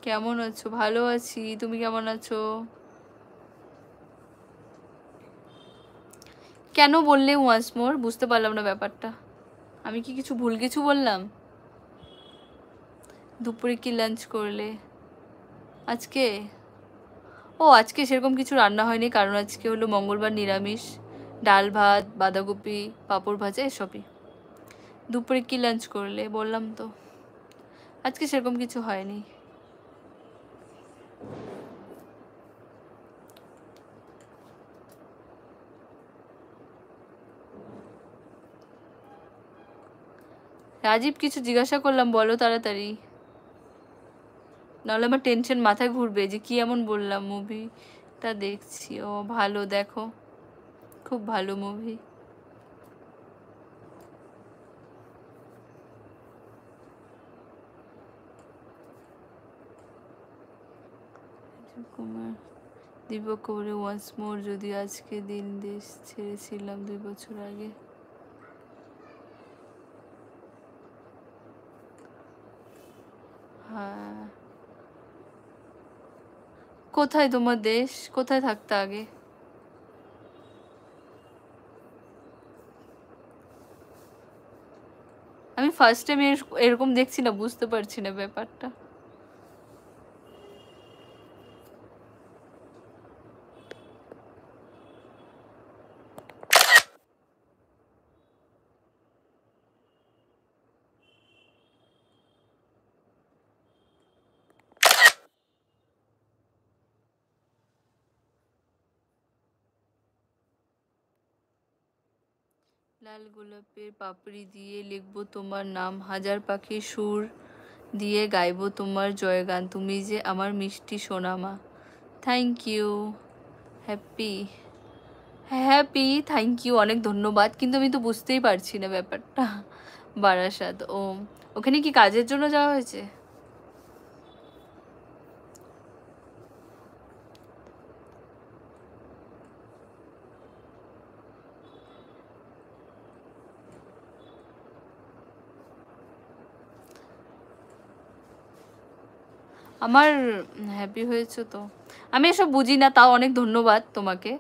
কেমন আছো? ভালো আছি, তুমি কেমন আছো? কেন বললে ওয়ান্স মোর? বুঝতে পারলাম না ব্যাপারটা। আমি কি কিছু ভুল কিছু বললাম? দুপুরে কি লাঞ্চ করলে আজকে? ও আজকে সেরকম কিছু রান্না হয়নি, কারণ আজকে হলো মঙ্গলবার, নিরামিষ। ডাল ভাত, বাঁধাকপি, পাঁপড় ভাজা, এসবই। দুপুরে কি লাঞ্চ করলে বললাম তো। আজকে সেরকম কিছু হয়নি। রাজীব কিছু জিজ্ঞাসা করলাম, বলো তাড়াতাড়ি, নাহলে আমার টেনশন মাথায় ঘুরবে যে কি এমন বললাম। মুভিটা দেখছি। ও ভালো, দেখো, খুব ভালো মুভি। কুমার দীপক কবরে ওয়ান্স মোর, যদি আজকে দিন দেশ ছেড়েছিলাম 2 বছর আগে। হ্যাঁ, কোথায় তোমার দেশ? কোথায় থাকতে আগে? আমি ফার্স্ট টাইম এরকম দেখছি না, বুঝতে পারছি না ব্যাপারটা। লাল গোলাপের পাপড়ি দিয়ে লিখবো তোমার নাম, হাজার পাখির সুর দিয়ে গাইবো তোমার জয়গান, তুমি যে আমার মিষ্টি সোনামা। Thank you. Happy happy, thank you, অনেক ধন্যবাদ। কিন্তু আমি তো বুঝতেই পারছি না ব্যাপারটা। বারাসাত, ও ওখানে কি কাজের জন্য যাওয়া হয়েছে? আমার হ্যাপি হয়েছে তো। আমি এসব বুঝি না, তাও অনেক ধন্যবাদ তোমাকে।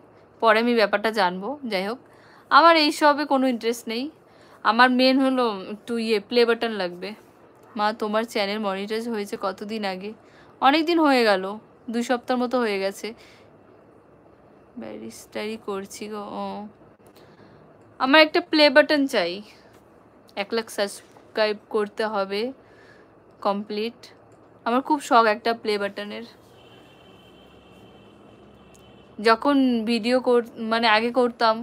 পরে আমি ব্যাপারটা জানবো। যাই হোক, আমার এইসবে কোনো ইন্টারেস্ট নেই। আমার মেন হলো একটু প্লে বাটন লাগবে। মা, তোমার চ্যানেল মনিটাইজ হয়েছে কতদিন আগে? অনেক দিন হয়ে গেল, 2 সপ্তাহ মতো হয়ে গেছে। ব্যারিস্টারি করছি গো। ও, আমার একটা প্লে বাটন চাই। 1 লাখ সাবস্ক্রাইব করতে হবে কমপ্লিট। আমার খুব শখ একটা প্লে বাটনের। যখন ভিডিও মানে আগে করতাম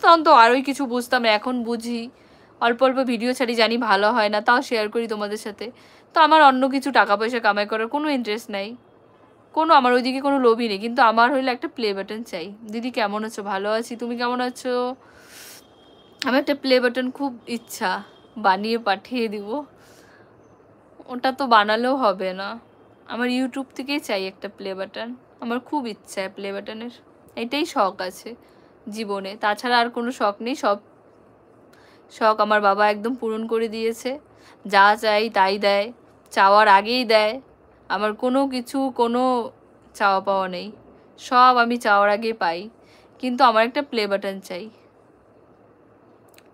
তখন তো আরোই কিছু বুঝতাম না, এখন বুঝি। অল্প অল্প ভিডিও ছাড়ি, জানি ভালো হয় না, তাও শেয়ার করি তোমাদের সাথে। তো আমার অন্য কিছু টাকা পয়সা কামাই করার কোনো ইন্টারেস্ট নাই, আমার ওইদিকে কোনো লোভই নেই। কিন্তু আমার হইলে একটা প্লে বাটন চাই। দিদি কেমন আছো? ভালো আছি, তুমি কেমন আছো? আমার একটা প্লে বাটন খুব ইচ্ছা, বানিয়ে পাঠিয়ে দিব। ওটা তো বানালেও হবে না, আমার ইউটিউব থেকেই চাই একটা প্লে বাটন। আমার খুব ইচ্ছা প্লে বাটনের, এটাই শখ আছে জীবনে, তাছাড়া আর কোনো শখ নেই। সব শখ আমার বাবা একদম পূরণ করে দিয়েছে। যা চাই তাই দেয়, চাওয়ার আগেই দেয়। আমার কোনো কিছু, কোনো চাওয়া পাওয়া নেই, সব আমি চাওয়ার আগে পাই। কিন্তু আমার একটা প্লে বাটন চাই।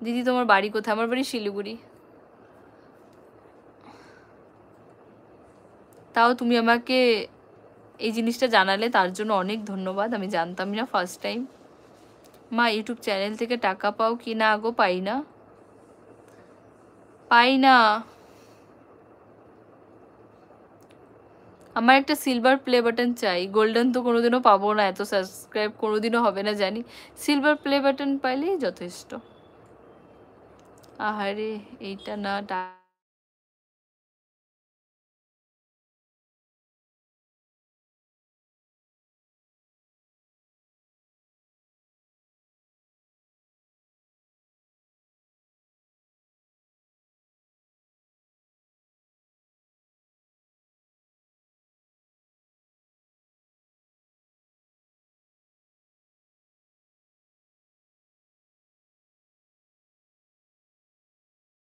দিদি তোমার বাড়ি কোথায়? আমার বাড়ি শিলিগুড়ি। তাও তুমি আমাকে এই জিনিসটা জানালে, তার জন্য অনেক ধন্যবাদ। আমি জানতাম না ফার্স্ট টাইম। মা, ইউটিউব চ্যানেল থেকে টাকা পাও কি না গো? পাই না, পাই না। আমার একটা সিলভার প্লে বাটন চাই, গোল্ডেন তো কোনোদিনও পাবো না, এত সাবস্ক্রাইব কোনোদিনও হবে না জানি। সিলভার প্লে বাটন পাইলেই যথেষ্ট। আহারে, এইটা না